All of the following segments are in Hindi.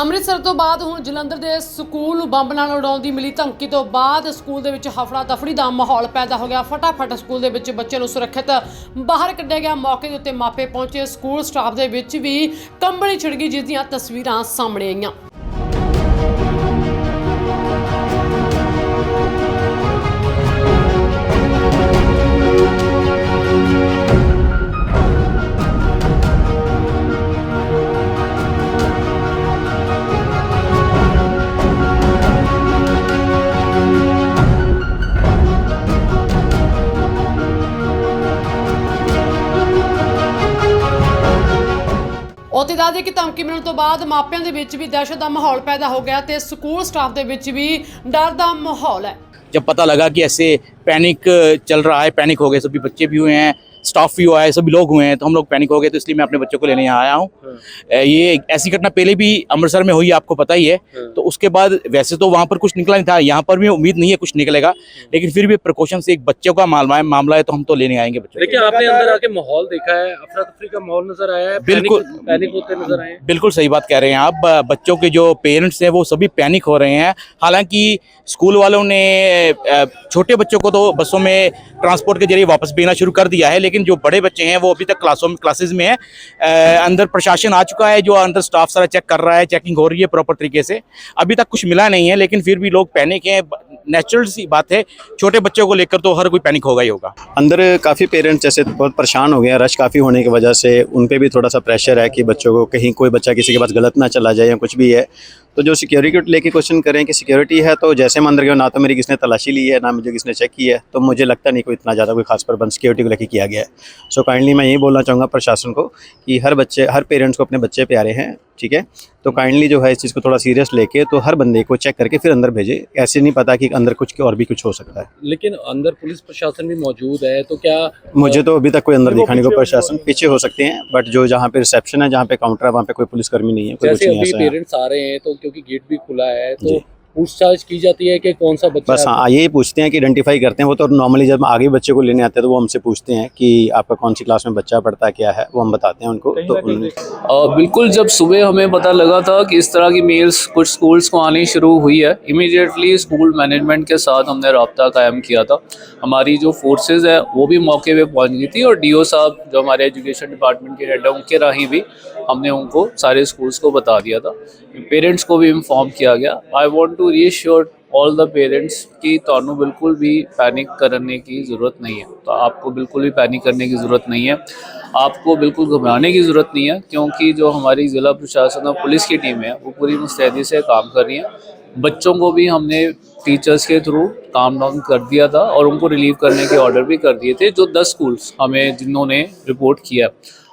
ਅੰਮ੍ਰਿਤਸਰ ਤੋਂ ਬਾਅਦ ਹੁਣ ਜਲੰਧਰ ਦੇ ਸਕੂਲ ਨੂੰ ਬੰਬ ਨਾਲ ਉਡਾਉਣ ਦੀ ਮਿਲੀ ਧਮਕੀ ਤੋਂ ਬਾਅਦ ਸਕੂਲ ਦੇ ਵਿੱਚ ਹਫੜਾ ਦਫੜੀ ਦਾ ਮਾਹੌਲ ਪੈਦਾ ਹੋ ਗਿਆ। ਫਟਾਫਟ ਸਕੂਲ ਦੇ ਵਿੱਚ ਬੱਚੇ ਨੂੰ ਸੁਰੱਖਿਅਤ ਬਾਹਰ ਕੱਢਿਆ ਗਿਆ। ਮੌਕੇ ਦੇ ਉੱਤੇ ਮਾਪੇ ਪਹੁੰਚੇ। ਸਕੂਲ ਸਟਾਫ ਦੇ ਵਿੱਚ ਵੀ ਕੰਬਣੀ ਛਿੜ ਗਈ, ਜਿਸ ਦੀਆਂ ਤਸਵੀਰਾਂ ਸਾਹਮਣੇ ਆਈਆਂ। ਉੱਥੇ ਦੱਸਦੇ ਕਿ ਧਮਕੀ ਮਿਲਣ ਤੋਂ ਬਾਅਦ ਮਾਪਿਆਂ ਦੇ ਵਿੱਚ ਵੀ ਦਹਿਸ਼ਤ ਦਾ ਮਾਹੌਲ ਪੈਦਾ ਹੋ ਗਿਆ ਤੇ ਸਕੂਲ ਸਟਾਫ ਦੇ ਵਿੱਚ ਵੀ डर ਦਾ माहौल है। जब पता लगा कि ऐसे पैनिक चल रहा है, पैनिक हो गए, सभी बच्चे भी हुए हैं, स्टाफ भी हुआ है, सभी लोग हुए हैं, तो हम लोग पैनिक हो गए। तो इसलिए मैं अपने बच्चों को लेने यहाँ आया हूँ। ये ऐसी घटना पहले भी अमृतसर में हुई, आपको पता ही है। तो उसके बाद वैसे तो वहाँ पर कुछ निकला नहीं था, यहाँ पर भी उम्मीद नहीं है कुछ निकलेगा, लेकिन फिर भी प्रिकॉशन से एक बच्चों का मामला है, तो हम तो लेने आएंगे बच्चों। लेकिन आपने अंदर आके माहौल देखा है, अफरा तफरी का माहौल नजर आया है, बिल्कुल पैनिक होते नजर आए हैं। बिल्कुल सही बात कह रहे हैं आप। बच्चों के जो पेरेंट्स हैं वो सभी पैनिक हो रहे हैं। हालांकि स्कूल वालों ने छोटे बच्चों को तो बसों में ट्रांसपोर्ट के जरिए वापस भेजना शुरू कर दिया है, लेकिन जो बड़े बच्चे हैं वो अभी तक क्लासेस में है। अंदर प्रशासन आ चुका है, जो अंदर स्टाफ सारा चेक कर रहा है, चेकिंग हो रही है प्रॉपर तरीके से। अभी तक कुछ मिला नहीं है, लेकिन फिर भी लोग पैनिक हैं। नेचुरल सी बात है, छोटे बच्चों को लेकर तो हर कोई पैनिक होगा ही होगा। अंदर काफ़ी पेरेंट्स जैसे बहुत परेशान हो गए हैं, रश काफ़ी होने की वजह से उन पे भी थोड़ा सा प्रेशर है कि बच्चों को कहीं कोई बच्चा किसी के पास गलत ना चला जाए या कुछ भी है। तो जो सिक्योरिटी को लेके क्वेश्चन करें कि सिक्योरिटी है, तो जैसे मैं अंदर गया ना तो मेरी किसने तलाशी ली है ना मुझे किसने चेक किया है, तो मुझे लगता नहीं कोई इतना ज़्यादा कोई खास प्रबंध सिक्योरिटी को लेके किया गया है। सो काइंडली मैं यही बोलना चाहूँगा प्रशासन को कि हर पेरेंट्स को अपने बच्चे प्यारे हैं, ठीक है, तो काइंडली जो है इस चीज़ को थोड़ा सीरियस लेके तो हर बंदे को चेक करके फिर अंदर भेजे। ऐसे नहीं पता कि अंदर कुछ और भी कुछ हो सकता है। लेकिन अंदर पुलिस प्रशासन भी मौजूद है, तो क्या मुझे तो अभी तक कोई अंदर दिखाने को प्रशासन पीछे हो सकते हैं, बट जो जहाँ पे रिसेप्शन है, जहाँ पे काउंटर है, वहाँ पे कोई पुलिसकर्मी नहीं है, कोई कुछ जैसे नहीं अभी ऐसा है। पेरेंट्स आ रहे हैं तो क्योंकि गेट भी खुला है, तो पूछताछ की जाती है कि कौन सा बच्चा बस है? हाँ, यही पूछते हैं कि आइडेंटिफाई करते हैं वो। तो नॉर्मली जब आगे बच्चे को लेने आते हैं तो वो हमसे पूछते हैं कि आपका कौन सी क्लास में बच्चा पढ़ता है, क्या है, वो हम बताते हैं उनको। तो बिल्कुल, जब सुबह हमें पता लगा था कि इस तरह की मेल्स कुछ स्कूल्स को आनी शुरू हुई है, इमीडिएटली स्कूल मैनेजमेंट के साथ हमने रब्ता कायम किया था। हमारी जो फोर्सेस है वो भी मौके पे पहुंच गई थी, और डीओ साहब जो हमारे एजुकेशन डिपार्टमेंट के हेड हैं उनके राही भी हमने उनको सारे स्कूल्स को बता दिया था। पेरेंट्स को भी इन्फॉर्म किया गया। I want to reassure all the parents कि ਤੁਹਾਨੂੰ बिल्कुल भी पैनिक करने की ज़रूरत नहीं है। तो आपको बिल्कुल भी पैनिक करने की ज़रूरत नहीं है, आपको बिल्कुल घबराने की ज़रूरत नहीं है, क्योंकि जो हमारी ज़िला प्रशासन और पुलिस की टीम है वो पूरी मुस्तैदी से काम कर रही है। बच्चों को भी हमने टीचर्स के थ्रू काम डाउन कर दिया था और उनको रिलीव करने के ऑर्डर भी कर दिए थे, जो 10 स्कूल्स हमें जिन्होंने रिपोर्ट किया।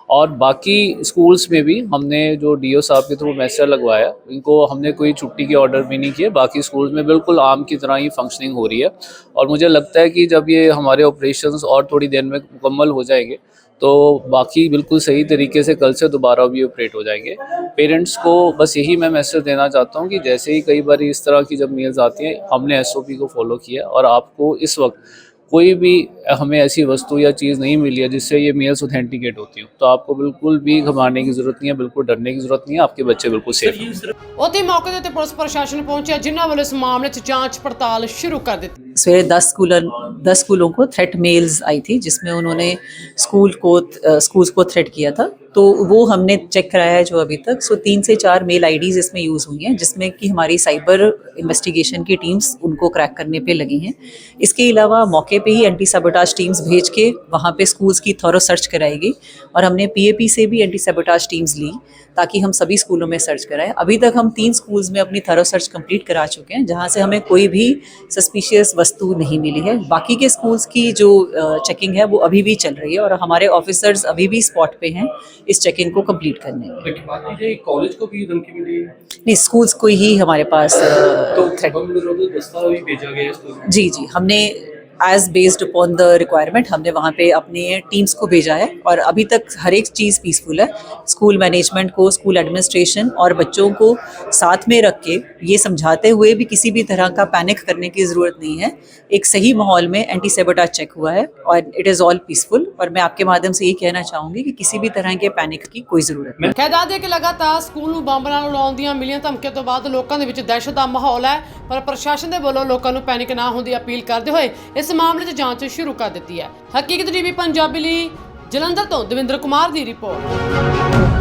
और बाकी स्कूल्स में भी हमने जो डीओ साहब के थ्रू मैसेज लगवाया, इनको हमने कोई छुट्टी के ऑर्डर भी नहीं किए। बाकी स्कूल्स में बिल्कुल आम की तरह ही फंक्शनिंग हो रही है, और मुझे लगता है कि जब ये हमारे ऑपरेशंस और थोड़ी देर में मुकम्मल हो जाएंगे तो बाकी बिल्कुल सही तरीके से कल से दोबारा भी ऑपरेट हो जाएंगे। पेरेंट्स को बस यही मैं मैसेज देना चाहता हूँ कि जैसे ही कई बार इस तरह की जब मेल्स आती हैं, हमने एसओपी को फॉलो किया, और आपको इस वक्त कोई भी हमें ऐसी वस्तु या चीज़ नहीं मिली है जिससे ये मेल्स ऑथेंटिकेट होती हो, तो आपको बिल्कुल भी घबराने की ज़रूरत नहीं है, बिल्कुल डरने की ज़रूरत नहीं है। आपके बच्चे बिल्कुल सेफ हैं। ਉੱਥੇ ਮੌਕੇ ਦੇ ਉੱਤੇ ਪੁਲਿਸ ਪ੍ਰਸ਼ਾਸਨ ਪਹੁੰਚਿਆ, ਜਿਨ੍ਹਾਂ ਵੱਲੋਂ ਇਸ ਮਾਮਲੇ 'ਚ ਜਾਂਚ पड़ताल शुरू कर दी। सवेरे 10 स्कूलों को थ्रेट मेल्स आई थी, जिसमें उन्होंने स्कूल्स को थ्रेट किया था। तो वो हमने चेक कराया है जो अभी तक। 3 से 4 मेल आईडीज़ इसमें यूज़ हुई हैं, जिसमें कि हमारी साइबर इन्वेस्टिगेशन की टीम्स उनको क्रैक करने पे लगी हैं। इसके अलावा मौके पे ही एंटी सबोटाज टीम्स भेज के वहाँ पे स्कूल्स की थॉरो सर्च कराई गई, और हमने पीएपी से भी एंटी सबोटाज टीम्स ली ताकि हम सभी स्कूलों में सर्च कराएं। अभी तक हम 3 स्कूल्स में अपनी थॉरो सर्च कंप्लीट करा चुके हैं, जहाँ से हमें कोई भी सस्पिशियस वस्तु नहीं मिली है। बाकी के स्कूल्स की जो चेकिंग है वो अभी भी चल रही है, और हमारे ऑफिसर्स अभी भी स्पॉट पे हैं इस चेकिंग को कंप्लीट करने में। कॉलेज को भी धमकी मिली है? नहीं, स्कूल्स को ही हमारे पास तो दस्तावेज भेजा गया? जी, हमने as based upon the requirement हमने वहाँ पे अपने टीम्स को भेजा है, और अभी तक हर एक चीज़ पीसफुल है। स्कूल मैनेजमेंट को, स्कूल एडमिनिस्ट्रेशन और बच्चों को साथ में रख के ये समझाते हुए भी किसी भी तरह का पैनिक करने की ज़रूरत नहीं है। एक सही माहौल में एंटी सेबोटाज चेक हुआ है और इट इज़ ऑल पीसफुल। और मैं आपके माध्यम से ये कहना चाहूँगी कि किसी भी तरह के पैनिक की कोई ज़रूरत नहीं। ਖੈਰ ਦੱਸ ਦਈਏ ਕਿ ਲਗਾਤਾਰ ਸਕੂਲ ਨੂੰ ਬੰਬ ਨਾਲ ਉਡਾਉਣ ਦੀਆਂ ਮਿਲੀਆਂ ਧਮਕੀਆਂ ਤੋਂ ਬਾਅਦ ਲੋਕਾਂ ਦੇ ਵਿੱਚ ਦਹਿਸ਼ਤ ਦਾ ਮਾਹੌਲ ਹੈ, ਪਰ ਪ੍ਰਸ਼ਾਸਨ ਦੇ ਵੱਲੋਂ ਲੋਕਾਂ ਨੂੰ ਪੈਨਿਕ ਨਾ ਹੋਣ ਦੀ ਅਪੀਲ ਕਰਦੇ ਹੋਏ ਇਸ ਮਾਮਲੇ 'ਚ ਜਾਂਚ ਸ਼ੁਰੂ ਕਰ ਦਿੱਤੀ ਹੈ। ਹਕੀਕਤ ਟੀਵੀ ਪੰਜਾਬੀ ਲਈ ਜਲੰਧਰ ਤੋਂ ਦਵਿੰਦਰ ਕੁਮਾਰ ਦੀ ਰਿਪੋਰਟ।